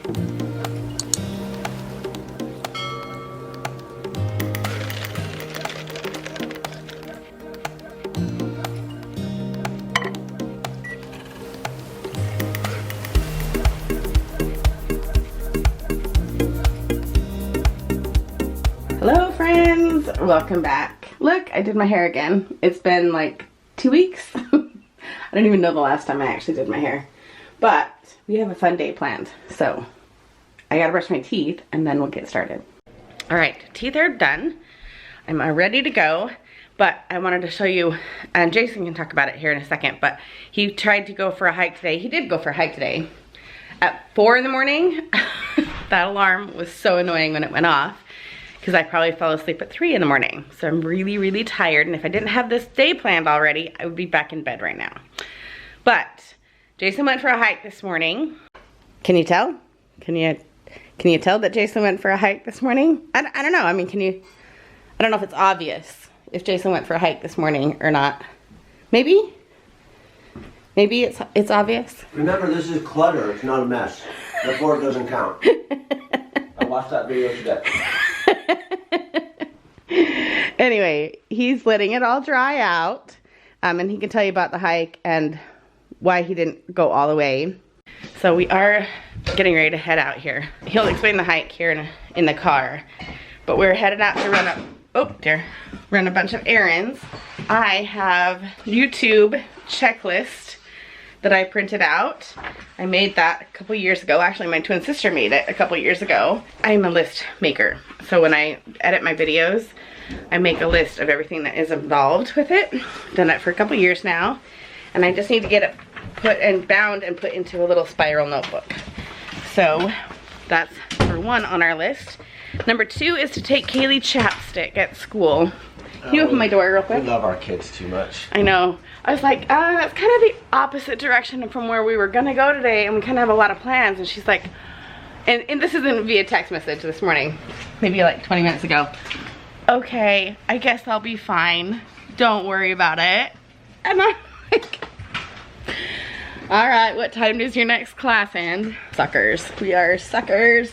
Hello friends, welcome back. Look, I did my hair again. It's been like 2 weeks. I don't even know the last time I actually did my hair. But we have a fun day planned. So I gotta brush my teeth and then we'll get started. All right, teeth are done. I'm ready to go. But I wanted to show you, and Jason can talk about it here in a second, but he tried to go for a hike today. He did go for a hike today at 4 in the morning. That alarm was so annoying when it went off, because I probably fell asleep at 3 in the morning. So I'm really, really tired. And if I didn't have this day planned already, I would be back in bed right now. But Jason went for a hike this morning. Can you tell? Can you tell that Jason went for a hike this morning? I don't know. I mean, I don't know if it's obvious if Jason went for a hike this morning or not. Maybe? Maybe it's obvious. Remember, this is clutter. It's not a mess. Therefore, it doesn't count. I watched that video today. Anyway, he's letting it all dry out, and he can tell you about the hike and why he didn't go all the way. So we are getting ready to head out here. He'll explain the hike here in the car, but we're headed out to run a bunch of errands. I have YouTube checklist that I printed out. I made that a couple years ago. Actually, my twin sister made it a couple years ago. I'm a list maker. So when I edit my videos, I make a list of everything that is involved with it. Done it for a couple years now. And I just need to get it put and bound and put into a little spiral notebook. So that's number 1 on our list. Number 2 is to take Kaylee chapstick at school. Can you open my door real quick? We love our kids too much. I know. I was like, that's kind of the opposite direction from where we were gonna go today, and we kind of have a lot of plans. And she's like, and this isn't via text message this morning, maybe like 20 minutes ago. Okay, I guess I'll be fine. Don't worry about it. And I'm like, all right, what time does your next class end? Suckers. We are suckers.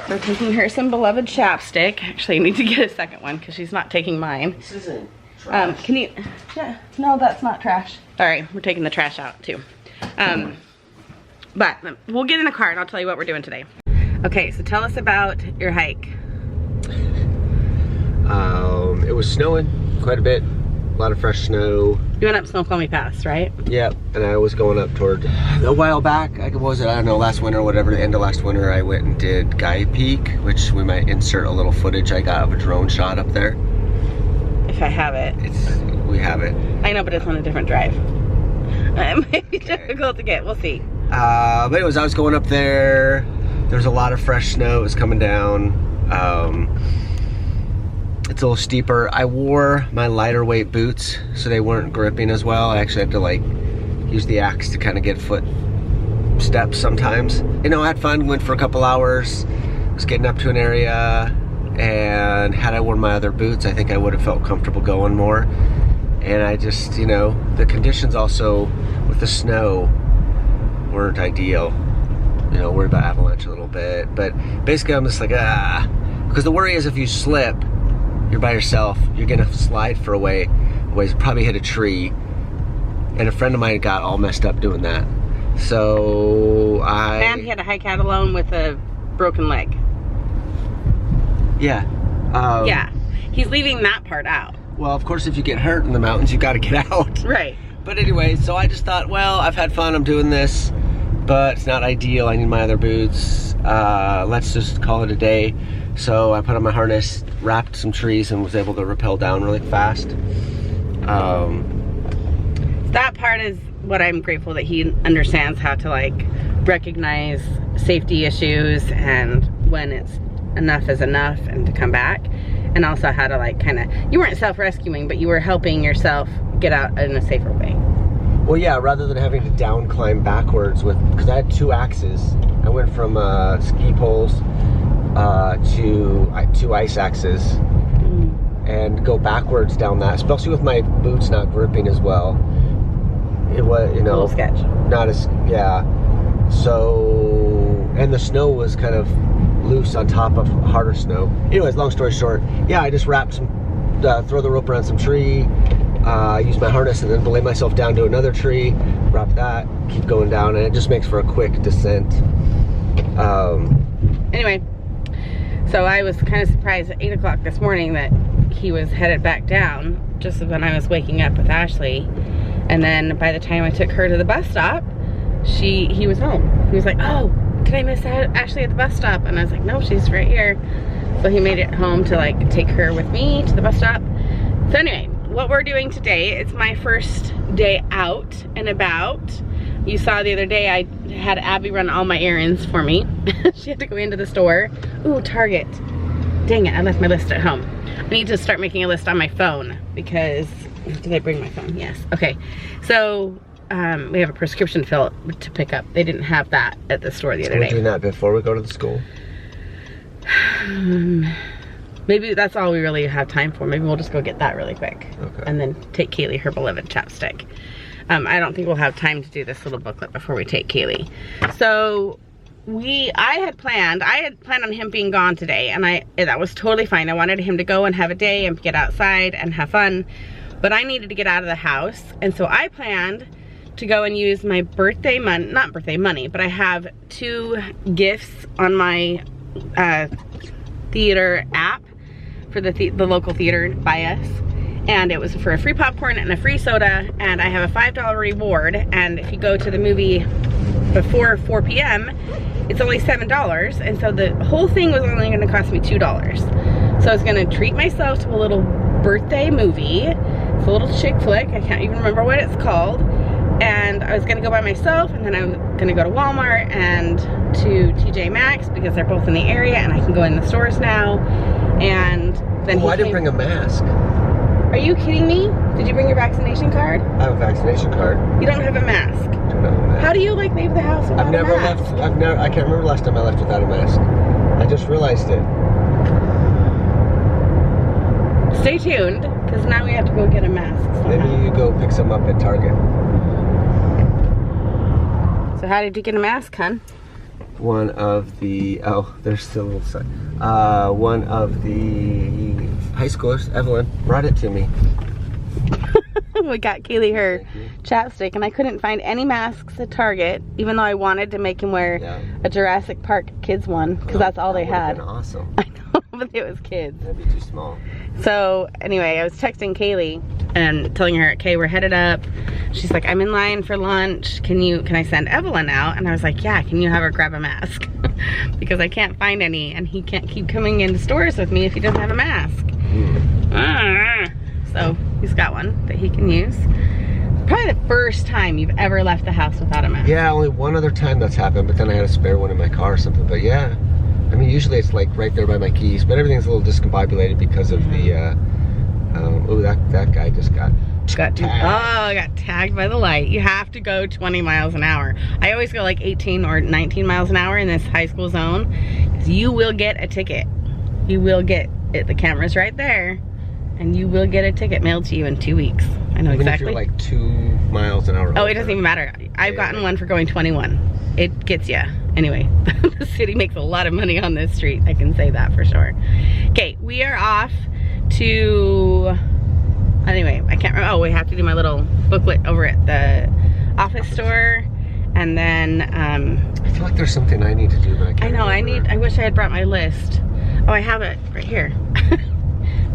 We're taking her some beloved chapstick. Actually, I need to get a second one because she's not taking mine. This isn't trash. Can you, yeah, no, that's not trash. All right, we're taking the trash out too. But we'll get in the car and I'll tell you what we're doing today. Okay, so tell us about your hike. It was snowing quite a bit. A lot of fresh snow. You went up Snoqualmie Pass, right? Yep, and I was going up toward, a while back, I don't know, last winter or whatever, the end of last winter, I went and did Guy Peak, which we might insert a little footage I got of a drone shot up there. If I have it. We have it. I know, but it's on a different drive. It might be difficult to get, we'll see. But anyways, I was going up there. There's a lot of fresh snow, it was coming down. It's a little steeper. I wore my lighter weight boots so they weren't gripping as well. I actually had to like use the axe to kind of get foot steps sometimes. You know, I had fun, went for a couple hours, was getting up to an area, and had I worn my other boots, I think I would have felt comfortable going more. And I just, you know, the conditions also with the snow weren't ideal. You know, worried about avalanche a little bit, but basically I'm just like, because the worry is if you slip, you're by yourself, you're gonna slide for a ways, probably hit a tree, and a friend of mine got all messed up doing that. So And he had to hike out alone with a broken leg. Yeah. Yeah, he's leaving that part out. Well, of course, if you get hurt in the mountains, you gotta get out. Right. But anyway, so I just thought, well, I've had fun, I'm doing this, but it's not ideal, I need my other boots. Let's just call it a day. So I put on my harness, wrapped some trees, and was able to rappel down really fast. That part is what I'm grateful that he understands, how to like recognize safety issues and when it's enough is enough and to come back. And also how to like kind of, you weren't self-rescuing, but you were helping yourself get out in a safer way. Well, yeah, rather than having to down climb backwards because I had 2 axes. I went from ski poles to 2 ice axes and go backwards down that, especially with my boots not gripping as well. It was, you know, a little sketch. Not as, yeah. So, and the snow was kind of loose on top of harder snow. Anyways, long story short, yeah, I just wrapped some, throw the rope around some tree, use my harness and then belay myself down to another tree, wrap that, keep going down, and it just makes for a quick descent. Anyway, so I was kind of surprised at 8 o'clock this morning that he was headed back down, just when I was waking up with Ashley. And then by the time I took her to the bus stop, he was home. He was like, oh, did I miss Ashley at the bus stop? And I was like, no, she's right here. So he made it home to like take her with me to the bus stop. So anyway, what we're doing today, it's my first day out and about. You saw the other day I had Abby run all my errands for me. She had to go into the store. Ooh, Target. Dang it, I left my list at home. I need to start making a list on my phone because, did I bring my phone? Yes, okay. So, we have a prescription fill to pick up. They didn't have that at the store the other day. We're doing that before we go to the school? Maybe that's all we really have time for. Maybe we'll just go get that really quick. Okay. And then take Kaylee her beloved chapstick. I don't think we'll have time to do this little booklet before we take Kaylee. So I had planned on him being gone today, and that was totally fine. I wanted him to go and have a day and get outside and have fun, but I needed to get out of the house, and so I planned to go and use my birthday money, not birthday money, but I have 2 gifts on my theater app for the local theater by us. And it was for a free popcorn and a free soda, and I have a $5 reward, and if you go to the movie before 4 p.m., it's only $7, and so the whole thing was only gonna cost me $2. So I was gonna treat myself to a little birthday movie. It's a little chick flick, I can't even remember what it's called, and I was gonna go by myself, and then I was gonna go to Walmart and to TJ Maxx because they're both in the area, and I can go in the stores now, and then I didn't bring a mask. Are you kidding me? Did you bring your vaccination card? I have a vaccination card. You don't have a mask. Don't have a mask. How do you like leave the house without I've never a mask? I can't remember the last time I left without a mask. I just realized it. Stay tuned, because now we have to go get a mask. Maybe you go pick some up at Target. So how did you get a mask, hon? One of the, there's still a little sign. One of the high schoolers, Evelyn, brought it to me. We got Kaylee her chapstick, and I couldn't find any masks at Target, even though I wanted to make him wear a Jurassic Park kids one, because that's all they had. Awesome. I know, but it was kids. That'd be too small. So anyway, I was texting Kaylee and telling her, okay, we're headed up. She's like, I'm in line for lunch. Can I send Evelyn out? And I was like, yeah, can you have her grab a mask? Because I can't find any, and he can't keep coming into stores with me if he doesn't have a mask. So he's got one that he can use. Probably the first time you've ever left the house without a mask. Yeah, only one other time that's happened, but then I had a spare one in my car or something. But yeah, I mean, usually it's like right there by my keys, but everything's a little discombobulated because of the, oh, that guy just got tagged. Oh, I got tagged by the light. You have to go 20 miles an hour. I always go like 18 or 19 miles an hour in this high school zone. You will get a ticket. You will get it. The camera's right there, and you will get a ticket mailed to you in 2 weeks. I know Even exactly. If you're like 2 miles an hour. Oh, it doesn't even matter. I've gotten one for going 21. It gets you. Anyway, the city makes a lot of money on this street. I can say that for sure. Okay, we are off to, anyway, I can't remember. Oh, we have to do my little booklet over at the office store. And then, I feel like there's something I need to do, but I can't remember. I wish I had brought my list. Oh, I have it right here.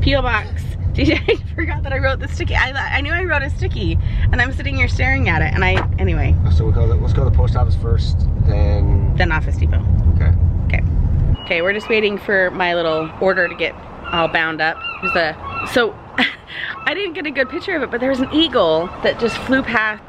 P.O. Box. I forgot that I wrote the sticky. I knew I wrote a sticky, and I'm sitting here staring at it, and anyway. So let's go to the post office first, then Office Depot. Okay. Okay, we're just waiting for my little order to get all bound up. So I didn't get a good picture of it, but there was an eagle that just flew past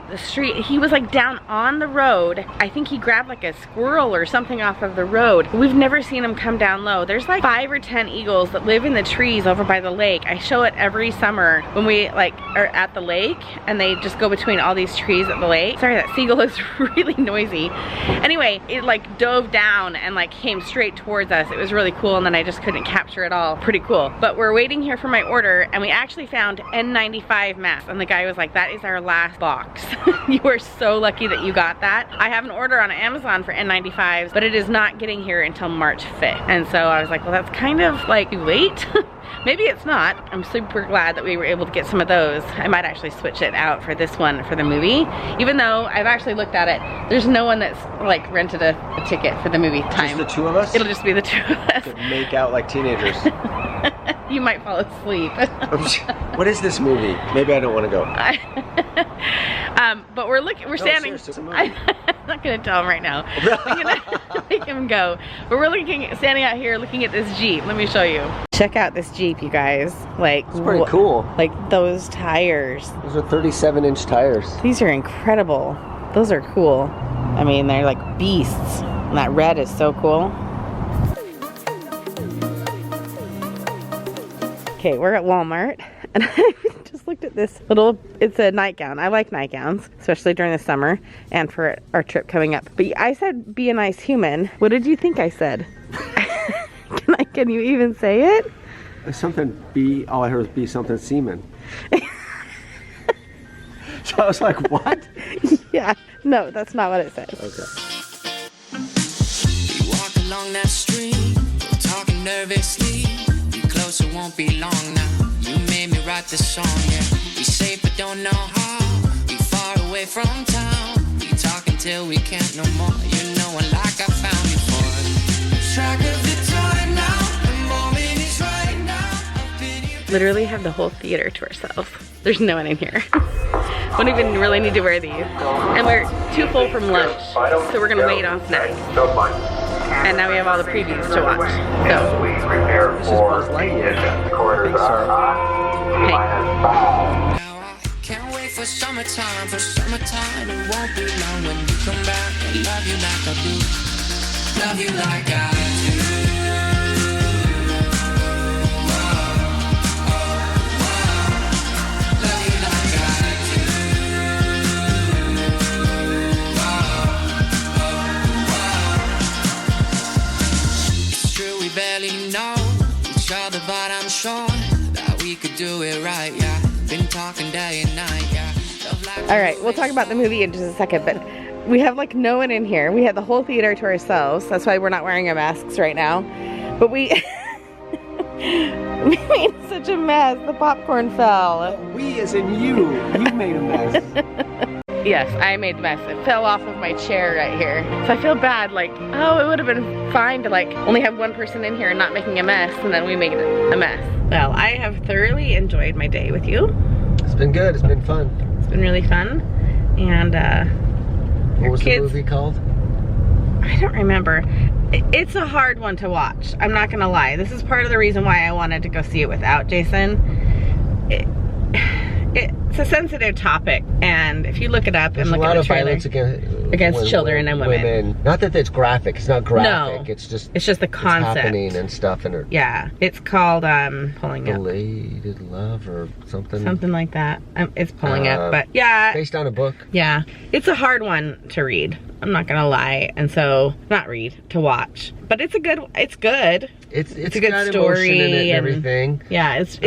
the street. He was like down on the road. I think he grabbed like a squirrel or something off of the road. We've never seen him come down low. There's like 5 or 10 eagles that live in the trees over by the lake. I show it every summer when we like are at the lake, and they just go between all these trees at the lake. Sorry, that seagull is really noisy. Anyway, it like dove down and like came straight towards us. It was really cool, and then I just couldn't capture it all. Pretty cool. But we're waiting here for my order, and we actually actually found N95 masks, and the guy was like, that is our last box. You are so lucky that you got that. I have an order on Amazon for N95s, but it is not getting here until March 5th. And so I was like, well, that's kind of like too late. Maybe it's not. I'm super glad that we were able to get some of those. I might actually switch it out for this one for the movie. Even though I've actually looked at it, there's no one that's like rented a ticket for the movie time. Just the two of us? It'll just be the two of us. To make out like teenagers. You might fall asleep. What is this movie? Maybe I don't want to go. But we're standing. I'm not gonna tell him right now. I'm gonna make him go. But we're standing out here looking at this Jeep. Let me show you. Check out this Jeep, you guys. Like, it's pretty cool. Like those tires. Those are 37-inch tires. These are incredible. Those are cool. I mean, they're like beasts. And that red is so cool. Okay, we're at Walmart, and I just looked at this little, it's a nightgown. I like nightgowns, especially during the summer and for our trip coming up. But I said, be a nice human. What did you think I said? Can you even say it? Something, all I heard was be something semen. So I was like, what? Yeah, no, that's not what it says. Okay. You walk along that street, talking nervously. Closer won't be long now. You made me write this song, yeah. We safe but don't know how. We far away from town. We talk until we can't no more. You know it like I found you for. Track of the time now. The moment is right now. Literally have the whole theater to ourselves. There's no one in here. Wouldn't even really need to wear these. And we're too full from lunch, so we're gonna wait on snacks. And now we have all the previews to watch. So, This is Buzz Lightyear. I think so. hey. Can't wait for summertime. For summertime, it won't be long when you come back. I love you like I do. Love you like I do. But I'm sure that we could do it right, yeah. Been talking day and night, yeah. All right, we'll talk about the movie in just a second, but we have like no one in here. We had the whole theater to ourselves. That's why we're not wearing our masks right now. But we we made such a mess. The popcorn fell. We as in you. You made a mess. Yes, I made the mess. It fell off of my chair right here. So I feel bad, like, oh, it would have been fine to like only have one person in here and not making a mess, and then we made a mess. Well, I have thoroughly enjoyed my day with you. It's been good, it's been fun. It's been really fun. And what was the movie called? I don't remember. It's a hard one to watch. I'm not gonna lie. This is part of the reason why I wanted to go see it without Jason. It's a sensitive topic, and if you look it up and look at the trailer, there's a lot of violence against children and women. Not that it's graphic. It's not graphic. No, it's just the concept. It's happening and stuff. And yeah, it's called pulling up. Belated Love or something. Something like that. It's pulling up, but yeah. Based on a book. Yeah, it's a hard one to read. I'm not gonna lie, and so to watch. But it's good. It's good. It's a good story in it and everything. Yeah, it's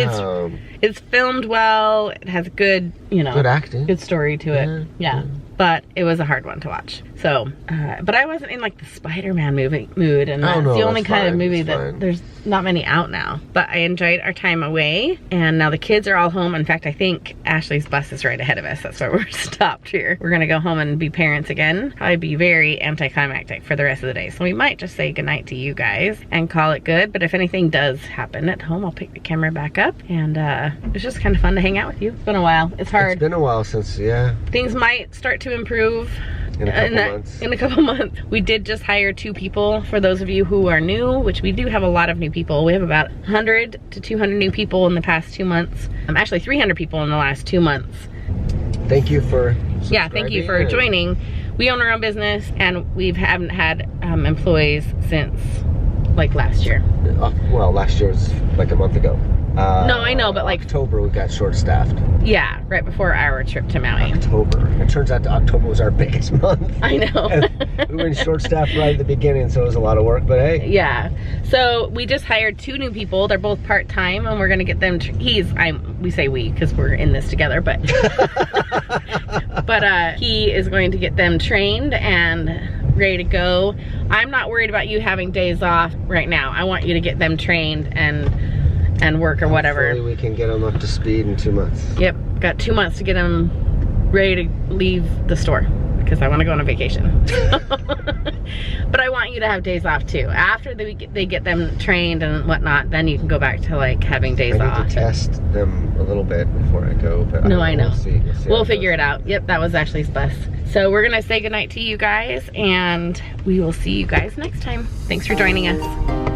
filmed well. It has good, good acting, good story to it. Yeah. But it was a hard one to watch. So, but I wasn't in like the Spider-Man movie mood, and that's the only kind of movie that there's not many out now. But I enjoyed our time away, and now the kids are all home. In fact, I think Ashley's bus is right ahead of us. That's why we're stopped here. We're gonna go home and be parents again. Probably be very anticlimactic for the rest of the day. So we might just say goodnight to you guys and call it good. But if anything does happen at home, I'll pick the camera back up. And it's just kind of fun to hang out with you. It's been a while. It's hard. It's been a while since, yeah. Things might start to improve in a couple months. We did just hire 2 people, for those of you who are new, which we do have a lot of new people. We have about 100 to 200 new people in the past 2 months. Actually 300 people in the last 2 months. Thank you for Yeah, thank you for joining. We own our own business, and we haven't had employees since like last year. Well, last year was like a month ago. No, I know, but like October we got short-staffed. Yeah, right before our trip to Maui. October. It turns out October was our biggest month. I know. We were in short-staffed right at the beginning, so it was a lot of work, but hey. Yeah. So we just hired 2 new people. They're both part-time, and we're gonna get them. We say we because we're in this together, but he is going to get them trained and ready to go. I'm not worried about you having days off right now. I want you to get them trained and work or whatever. Hopefully we can get them up to speed in 2 months. Yep, got 2 months to get them ready to leave the store because I want to go on a vacation. But I want you to have days off too. After they get them trained and whatnot, then you can go back to like having days off. I need to test them a little bit before I go. But no, I know. We'll see we'll figure it out. Yep, that was Ashley's bus. So we're gonna say goodnight to you guys, and we will see you guys next time. Thanks for joining us.